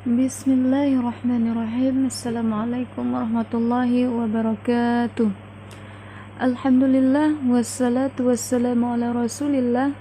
Bismillahirrahmanirrahim. Assalamualaikum warahmatullahi wabarakatuh. Alhamdulillah wassalatu wassalamu ala rasulillah.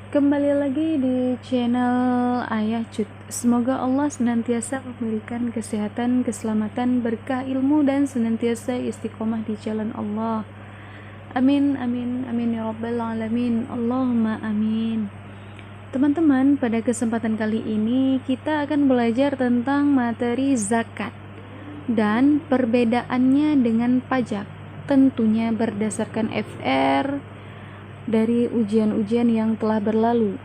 Kembali lagi di channel Ayah Cut. Semoga Allah senantiasa memberikan kesehatan, keselamatan, berkah ilmu dan senantiasa istiqomah di jalan Allah. Amin amin amin ya rabbal alamin. Allahumma amin. Teman-teman, pada kesempatan kali ini kita akan belajar tentang materi zakat dan perbedaannya dengan pajak, tentunya berdasarkan FR dari ujian-ujian yang telah berlalu.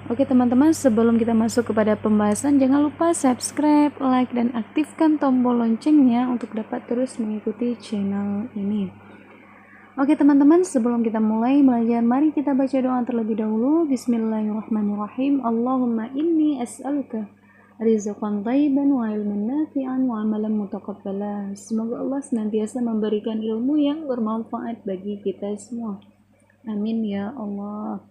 Oke teman-teman, sebelum kita masuk kepada pembahasan, jangan lupa subscribe, like, dan aktifkan tombol loncengnya untuk dapat terus mengikuti channel ini. Oke teman-teman, sebelum kita mulai belajar, mari kita baca doa terlebih dahulu. Bismillahirrahmanirrahim. Allahumma inni as'aluka rizqan thayyiban wa ilman nafi'an wa amalan mutaqabbala. Semoga Allah senantiasa memberikan ilmu yang bermanfaat bagi kita semua. Amin ya Allah.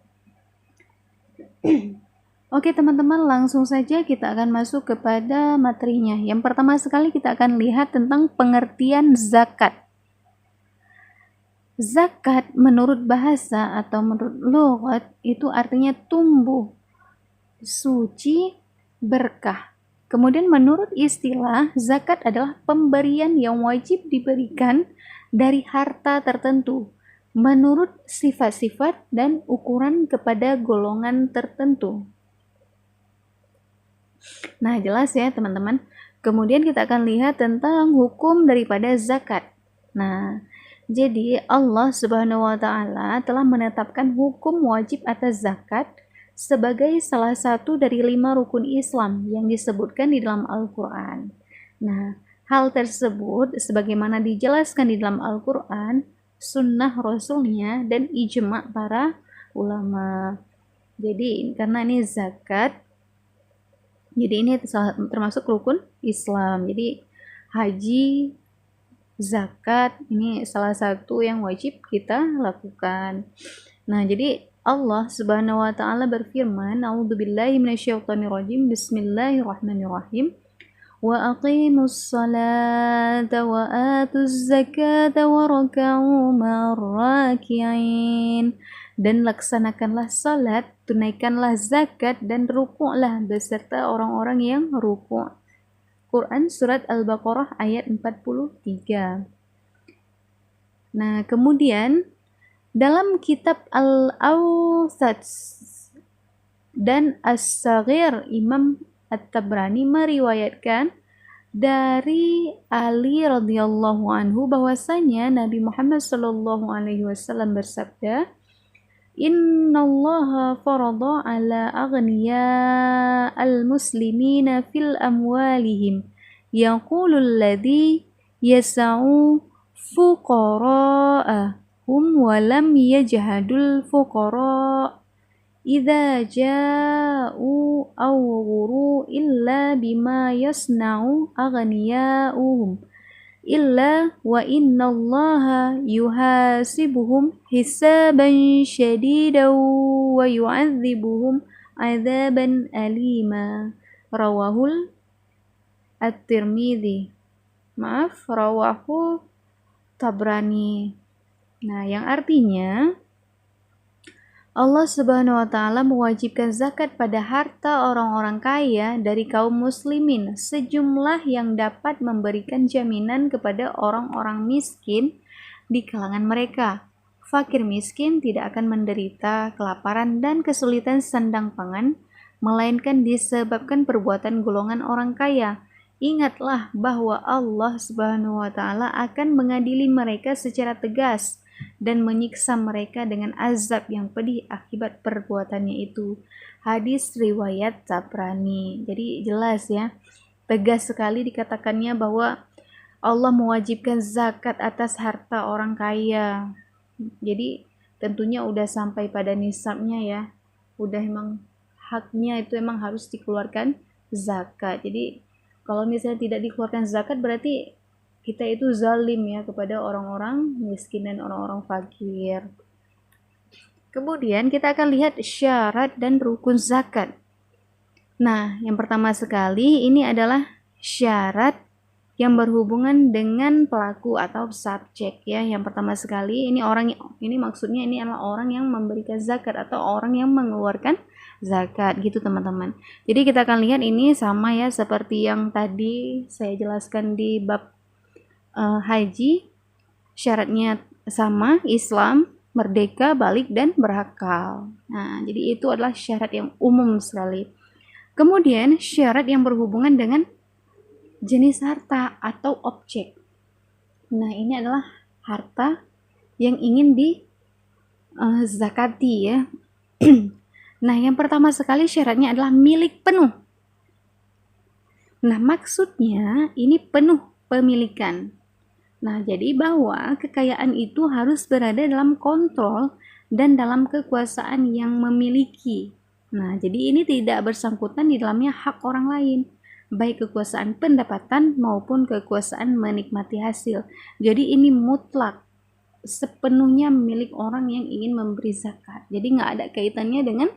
Oke teman-teman, langsung saja kita akan masuk kepada materinya. Yang pertama sekali kita akan lihat tentang pengertian zakat. Zakat menurut bahasa atau menurut lughat itu artinya tumbuh, suci, berkah. Kemudian menurut istilah, zakat adalah pemberian yang wajib diberikan dari harta tertentu menurut sifat-sifat dan ukuran kepada golongan tertentu. Nah, jelas ya teman-teman. Kemudian kita akan lihat tentang hukum daripada zakat. Nah, jadi Allah Subhanahu wa taala telah menetapkan hukum wajib atas zakat sebagai salah satu dari 5 rukun Islam yang disebutkan di dalam Al-Qur'an. Nah, hal tersebut sebagaimana dijelaskan di dalam Al-Qur'an, sunnah Rasulnya dan ijma' para ulama. Jadi karena ini zakat, jadi ini termasuk rukun Islam. Jadi haji, zakat ini salah satu yang wajib kita lakukan. Nah, jadi Allah Subhanahu wa taala berfirman, A'udzubillahi minasyaitonirrajim. Bismillahirrahmanirrahim. Wa aqimus salata wa atuz zakata wa rak'u ma'arraki'in. Dan laksanakanlah salat, tunaikanlah zakat dan rukuklah beserta orang-orang yang rukuk. Quran Surat Al-Baqarah ayat 43. Nah, kemudian dalam kitab Al-Awsat dan As-Saghir, Imam At-Tabrani meriwayatkan dari Ali radhiyallahu anhu bahwasanya Nabi Muhammad sallallahu alaihi wasallam bersabda, Innallaha farada ala aghniya al-muslimina fil amwalihim yaqulul ladhi yasa'u fuqara'ahum wa lam yajhadul fuqara' idza ja'u aw ghuru illa bima yasna'u aghniya'uhum illa wa innallaha yuhasibuhum hisaban syadidan wa yu'adzibuhum adzaban alima. Rawahul At-Tirmidzi. Rawahu Tabrani. Nah, yang artinya Allah Subhanahu wa taala mewajibkan zakat pada harta orang-orang kaya dari kaum muslimin sejumlah yang dapat memberikan jaminan kepada orang-orang miskin di kalangan mereka. Fakir miskin tidak akan menderita kelaparan dan kesulitan sandang pangan, melainkan disebabkan perbuatan golongan orang kaya. Ingatlah bahwa Allah Subhanahu wa taala akan mengadili mereka secara tegas dan menyiksa mereka dengan azab yang pedih akibat perbuatannya itu. Hadis riwayat Tabrani. Jadi jelas ya, tegas sekali dikatakannya bahwa Allah mewajibkan zakat atas harta orang kaya. Jadi tentunya udah sampai pada nisabnya ya, udah emang haknya itu emang harus dikeluarkan zakat. Jadi kalau misalnya tidak dikeluarkan zakat berarti kita itu zalim ya kepada orang-orang miskin dan orang-orang fakir. Kemudian kita akan lihat syarat dan rukun zakat. Nah, yang pertama sekali ini adalah syarat yang berhubungan dengan pelaku atau subjek ya. Yang pertama sekali ini maksudnya ini adalah orang yang memberikan zakat atau orang yang mengeluarkan zakat gitu teman-teman. Jadi kita akan lihat ini sama ya seperti yang tadi saya jelaskan di bab haji. Syaratnya sama, Islam, merdeka, balik, dan berakal. Nah, jadi itu adalah syarat yang umum sekali. Kemudian syarat yang berhubungan dengan jenis harta atau objek. Nah, ini adalah harta yang ingin zakati ya. Nah, yang pertama sekali syaratnya adalah milik penuh. Nah, maksudnya ini penuh pemilikan. Nah, jadi bahwa kekayaan itu harus berada dalam kontrol dan dalam kekuasaan yang memiliki. Nah, jadi ini tidak bersangkutan di dalamnya hak orang lain, baik kekuasaan pendapatan maupun kekuasaan menikmati hasil. Jadi ini mutlak, sepenuhnya milik orang yang ingin memberi zakat. Jadi nggak ada kaitannya dengan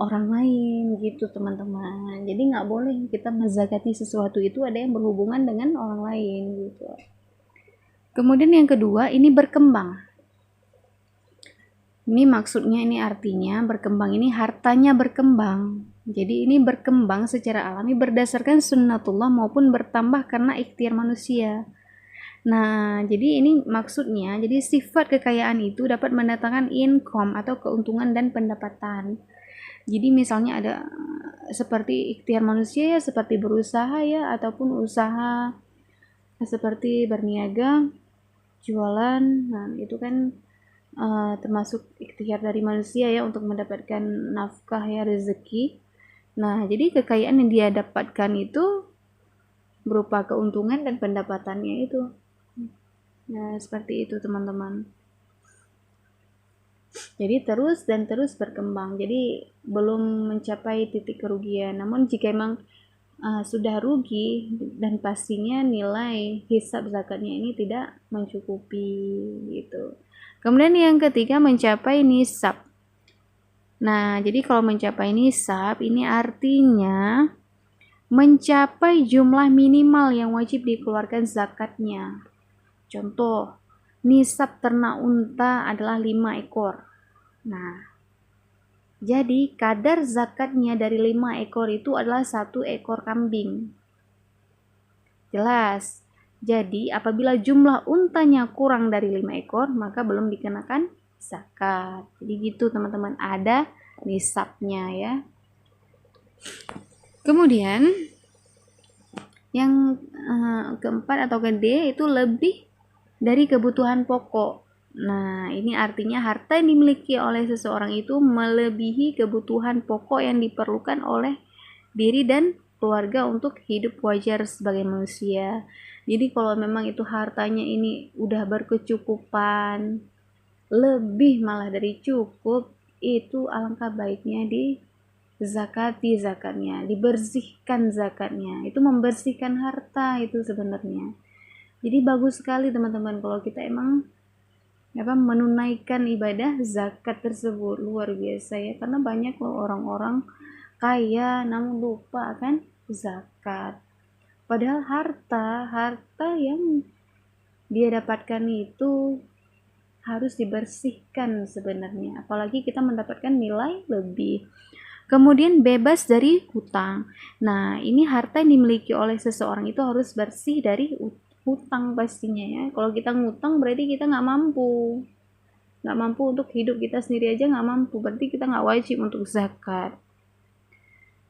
orang lain gitu teman-teman. Jadi nggak boleh kita menzakati sesuatu itu ada yang berhubungan dengan orang lain gitu. Kemudian yang kedua, ini berkembang. Ini maksudnya, ini artinya berkembang, ini hartanya berkembang. Jadi ini berkembang secara alami berdasarkan sunnatullah maupun bertambah karena ikhtiar manusia. Nah, jadi ini maksudnya, jadi sifat kekayaan itu dapat mendatangkan income atau keuntungan dan pendapatan. Jadi misalnya ada seperti ikhtiar manusia ya, seperti berusaha ya, ataupun usaha seperti berniaga, jualan. Nah, itu kan termasuk ikhtiar dari manusia ya untuk mendapatkan nafkah ya, rezeki. Nah, jadi kekayaan yang dia dapatkan itu berupa keuntungan dan pendapatannya itu. Nah, seperti itu teman-teman. Jadi terus dan terus berkembang. Jadi belum mencapai titik kerugian. Namun jika memang sudah rugi dan pastinya nilai hisab zakatnya ini tidak mencukupi gitu. Kemudian yang ketiga mencapai nisab. Nah, jadi kalau mencapai nisab ini artinya mencapai jumlah minimal yang wajib dikeluarkan zakatnya. Contoh, nisab ternak unta adalah 5 ekor. Nah, jadi kadar zakatnya dari 5 ekor itu adalah 1 ekor kambing. Jelas. Jadi apabila jumlah untanya kurang dari 5 ekor, maka belum dikenakan zakat. Jadi gitu teman-teman, ada nisabnya ya. Kemudian yang keempat atau D itu lebih dari kebutuhan pokok. Nah, ini artinya harta yang dimiliki oleh seseorang itu melebihi kebutuhan pokok yang diperlukan oleh diri dan keluarga untuk hidup wajar sebagai manusia. Jadi kalau memang itu hartanya ini udah berkecukupan, lebih malah dari cukup, itu alangkah baiknya zakati zakatnya, dibersihkan zakatnya. Itu membersihkan harta itu sebenarnya. Jadi bagus sekali teman-teman kalau kita emang menunaikan ibadah zakat tersebut, luar biasa ya, karena banyak loh orang-orang kaya namun lupa kan zakat. Padahal harta yang dia dapatkan itu harus dibersihkan sebenarnya, apalagi kita mendapatkan nilai lebih. Kemudian bebas dari hutang. Nah, ini harta yang dimiliki oleh seseorang itu harus bersih dari hutang pastinya ya. Kalau kita ngutang berarti kita nggak mampu untuk hidup kita sendiri aja nggak mampu, berarti kita nggak wajib untuk zakat.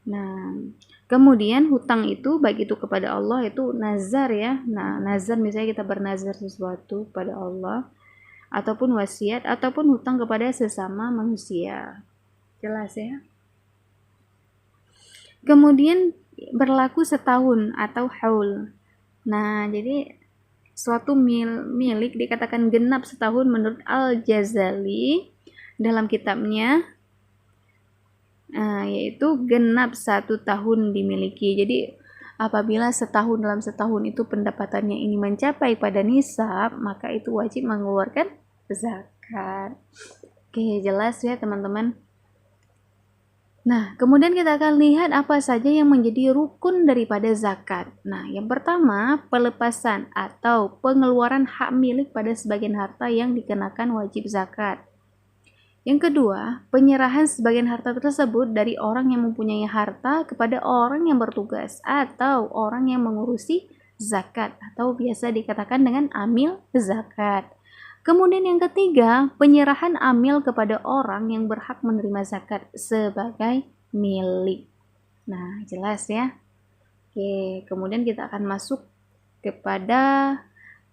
Nah, kemudian hutang itu baik itu kepada Allah itu nazar ya. Nah, nazar misalnya kita bernazar sesuatu kepada Allah, ataupun wasiat, ataupun hutang kepada sesama manusia. Jelas ya. Kemudian berlaku setahun atau haul. Nah, jadi suatu milik dikatakan genap setahun menurut Al-Ghazali dalam kitabnya, yaitu genap 1 tahun dimiliki. Jadi apabila dalam setahun itu pendapatannya ini mencapai pada nisab, maka itu wajib mengeluarkan zakat. Oke, jelas ya teman-teman. Nah, kemudian kita akan lihat apa saja yang menjadi rukun daripada zakat. Nah, yang pertama, pelepasan atau pengeluaran hak milik pada sebagian harta yang dikenakan wajib zakat. Yang kedua, penyerahan sebagian harta tersebut dari orang yang mempunyai harta kepada orang yang bertugas atau orang yang mengurusi zakat atau biasa dikatakan dengan amil zakat. Kemudian yang ketiga, penyerahan amil kepada orang yang berhak menerima zakat sebagai milik. Nah, jelas ya. Oke, kemudian kita akan masuk kepada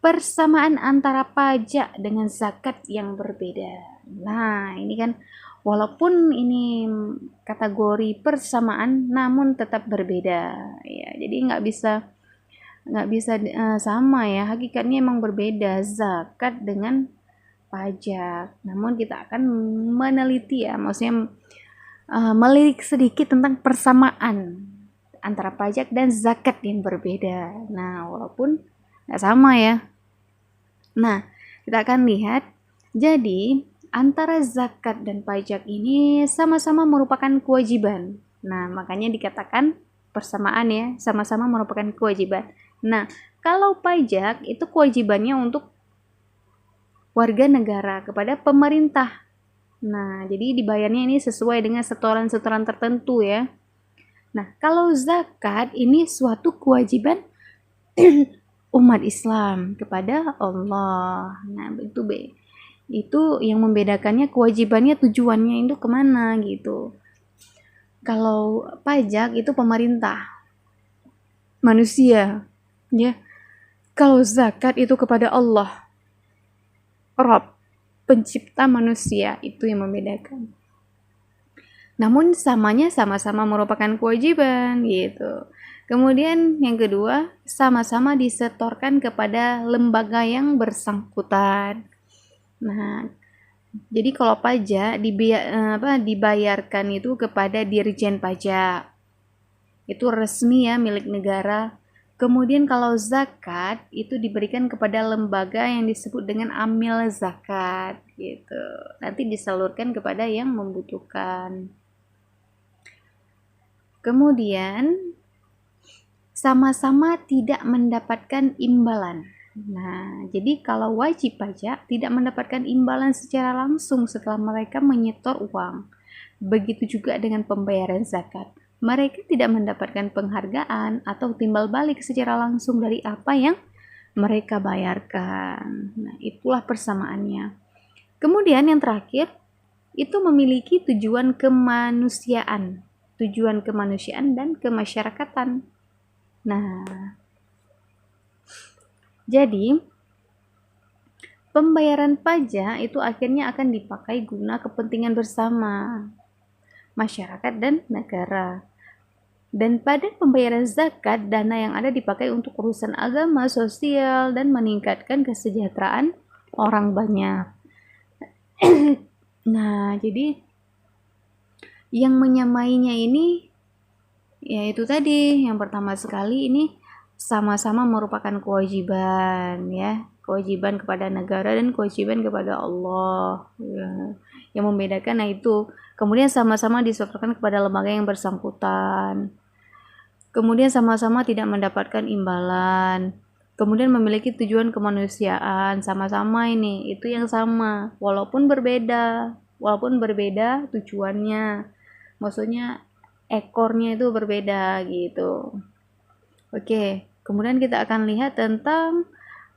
persamaan antara pajak dengan zakat yang berbeda. Nah, ini kan walaupun ini kategori persamaan namun tetap berbeda ya. Jadi nggak bisa sama ya. Hakikatnya emang berbeda zakat dengan pajak. Namun kita akan meneliti ya, maksudnya melirik sedikit tentang persamaan antara pajak dan zakat yang berbeda. Nah, walaupun nggak sama ya. Nah, kita akan lihat, jadi antara zakat dan pajak ini sama-sama merupakan kewajiban. Nah, makanya dikatakan persamaan ya, sama-sama merupakan kewajiban. Nah, kalau pajak itu kewajibannya untuk warga negara kepada pemerintah. Nah, jadi dibayarnya ini sesuai dengan setoran-setoran tertentu ya. Nah, kalau zakat ini suatu kewajiban umat Islam kepada Allah. Nah, itu yang membedakannya, kewajibannya, tujuannya itu kemana gitu. Kalau pajak itu pemerintah, manusia, ya. Kalau zakat itu kepada Allah, Rabb, pencipta manusia, itu yang membedakan. Namun samanya sama-sama merupakan kewajiban gitu. Kemudian yang kedua, sama-sama disetorkan kepada lembaga yang bersangkutan. Nah, jadi kalau pajak dibayarkan itu kepada Dirjen Pajak. Itu resmi ya, milik negara. Kemudian kalau zakat itu diberikan kepada lembaga yang disebut dengan amil zakat gitu. Nanti disalurkan kepada yang membutuhkan. Kemudian sama-sama tidak mendapatkan imbalan. Nah, jadi kalau wajib pajak tidak mendapatkan imbalan secara langsung setelah mereka menyetor uang. Begitu juga dengan pembayaran zakat. Mereka tidak mendapatkan penghargaan atau timbal balik secara langsung dari apa yang mereka bayarkan. Nah, itulah persamaannya. Kemudian yang terakhir, itu memiliki tujuan kemanusiaan dan kemasyarakatan. Nah, jadi pembayaran pajak itu akhirnya akan dipakai guna kepentingan bersama masyarakat dan negara. Dan pada pembayaran zakat, dana yang ada dipakai untuk urusan agama, sosial, dan meningkatkan kesejahteraan orang banyak. Nah, jadi yang menyamainya ini yaitu tadi, yang pertama sekali ini sama-sama merupakan kewajiban ya, kewajiban kepada negara dan kewajiban kepada Allah ya. Yang membedakan nah itu, kemudian sama-sama disetorkan kepada lembaga yang bersangkutan, kemudian sama-sama tidak mendapatkan imbalan, kemudian memiliki tujuan kemanusiaan, sama-sama ini, itu yang sama walaupun berbeda tujuannya, maksudnya ekornya itu berbeda gitu. Oke, kemudian kita akan lihat tentang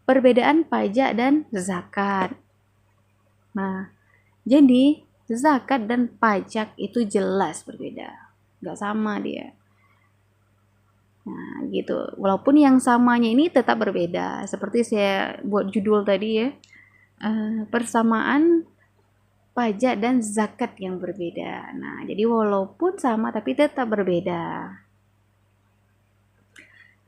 perbedaan pajak dan zakat. Nah, jadi zakat dan pajak itu jelas berbeda, nggak sama dia. Nah, gitu. Walaupun yang samanya ini tetap berbeda. Seperti saya buat judul tadi ya, persamaan pajak dan zakat yang berbeda. Nah, jadi walaupun sama tapi tetap berbeda.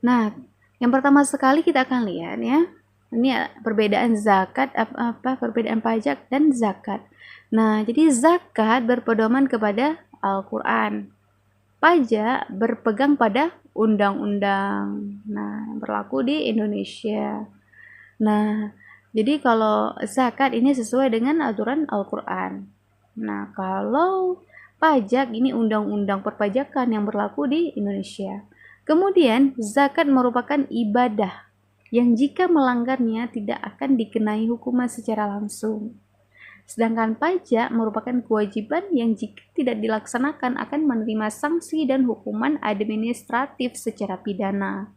Nah, yang pertama sekali kita akan lihat ya. Ini perbedaan zakat, perbedaan pajak dan zakat. Nah, jadi zakat berpedoman kepada Al-Quran. Pajak berpegang pada undang-undang. Nah, berlaku di Indonesia. Nah, jadi kalau zakat ini sesuai dengan aturan Al-Quran. Nah, kalau pajak ini undang-undang perpajakan yang berlaku di Indonesia. Kemudian, zakat merupakan ibadah yang jika melanggarnya tidak akan dikenai hukuman secara langsung. Sedangkan pajak merupakan kewajiban yang jika tidak dilaksanakan akan menerima sanksi dan hukuman administratif secara pidana.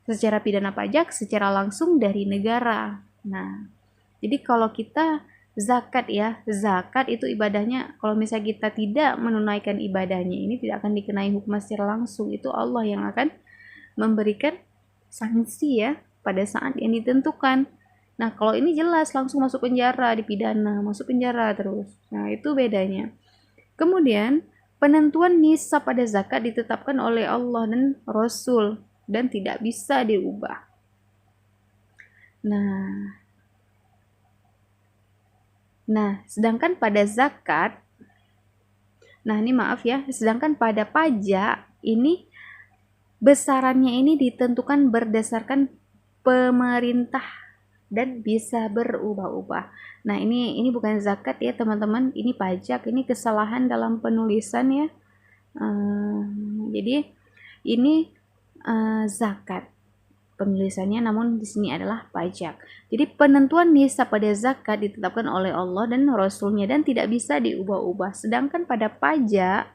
Secara pidana pajak secara langsung dari negara. Nah, jadi kalau kita zakat ya, zakat itu ibadahnya, kalau misalnya kita tidak menunaikan ibadahnya ini tidak akan dikenai hukuman secara langsung. Itu Allah yang akan memberikan sanksi ya pada saat yang ditentukan. Nah, kalau ini jelas langsung masuk penjara, dipidana, masuk penjara terus. Nah, itu bedanya. Kemudian, penentuan nisab pada zakat ditetapkan oleh Allah dan Rasul dan tidak bisa diubah. Nah, sedangkan pada zakat, sedangkan pada pajak ini besarannya ini ditentukan berdasarkan pemerintah dan bisa berubah-ubah. Nah, ini bukan zakat ya teman-teman, ini pajak, ini kesalahan dalam penulisan ya. Jadi ini zakat penulisannya, namun di sini adalah pajak. Jadi penentuan nisab pada zakat ditetapkan oleh Allah dan Rasulnya dan tidak bisa diubah-ubah. Sedangkan pada pajak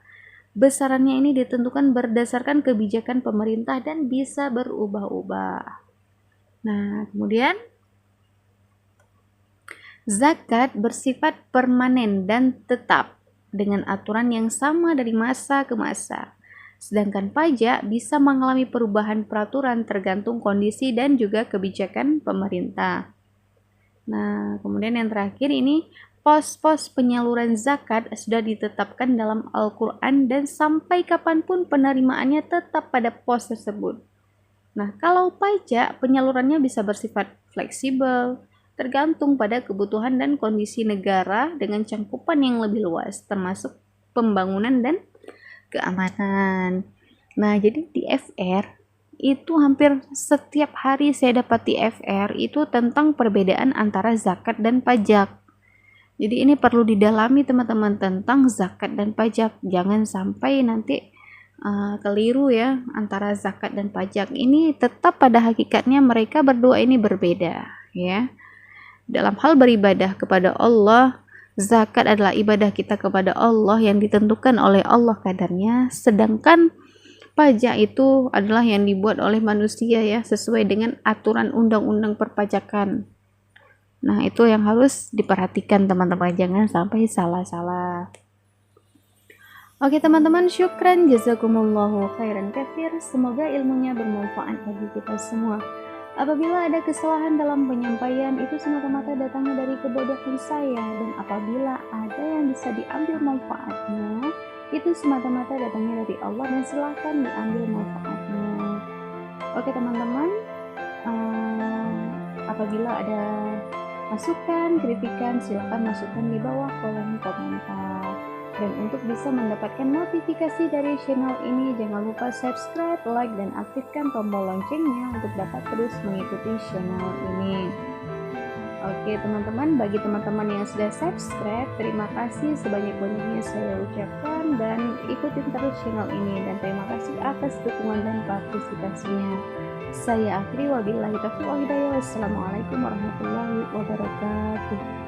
besarannya ini ditentukan berdasarkan kebijakan pemerintah dan bisa berubah-ubah. Nah, kemudian zakat bersifat permanen dan tetap dengan aturan yang sama dari masa ke masa. Sedangkan pajak bisa mengalami perubahan peraturan tergantung kondisi dan juga kebijakan pemerintah. Nah, kemudian yang terakhir ini pos-pos penyaluran zakat sudah ditetapkan dalam Al-Quran dan sampai kapanpun penerimaannya tetap pada pos tersebut. Nah, kalau pajak penyalurannya bisa bersifat fleksibel, tergantung pada kebutuhan dan kondisi negara dengan cangkupan yang lebih luas, termasuk pembangunan dan keamanan. Nah, jadi di FR itu hampir setiap hari saya dapat di FR itu tentang perbedaan antara zakat dan pajak. Jadi ini perlu didalami teman-teman tentang zakat dan pajak. Jangan sampai nanti keliru ya antara zakat dan pajak. Ini tetap pada hakikatnya mereka berdua ini berbeda ya. Dalam hal beribadah kepada Allah, zakat adalah ibadah kita kepada Allah yang ditentukan oleh Allah kadarnya, sedangkan pajak itu adalah yang dibuat oleh manusia ya, sesuai dengan aturan undang-undang perpajakan. Nah, itu yang harus diperhatikan teman-teman, jangan sampai salah-salah. Oke teman-teman, syukran jazakumullahu khairan katsir. Semoga ilmunya bermanfaat bagi kita semua. Apabila ada kesalahan dalam penyampaian, itu semata-mata datangnya dari kebodohan saya, dan apabila ada yang bisa diambil manfaatnya, itu semata-mata datangnya dari Allah dan silahkan diambil manfaatnya. Oke teman-teman, apabila ada masukan, kritikan, silahkan masukkan di bawah kolom komentar. Dan untuk bisa mendapatkan notifikasi dari channel ini, jangan lupa subscribe, like, dan aktifkan tombol loncengnya untuk dapat terus mengikuti channel ini. Oke teman-teman, bagi teman-teman yang sudah subscribe, terima kasih sebanyak-banyaknya saya ucapkan, dan ikutin terus channel ini, dan terima kasih atas dukungan dan partisipasinya. Saya akhiri, wabillahi taufiq wal hidayah. Wassalamualaikum warahmatullahi wabarakatuh.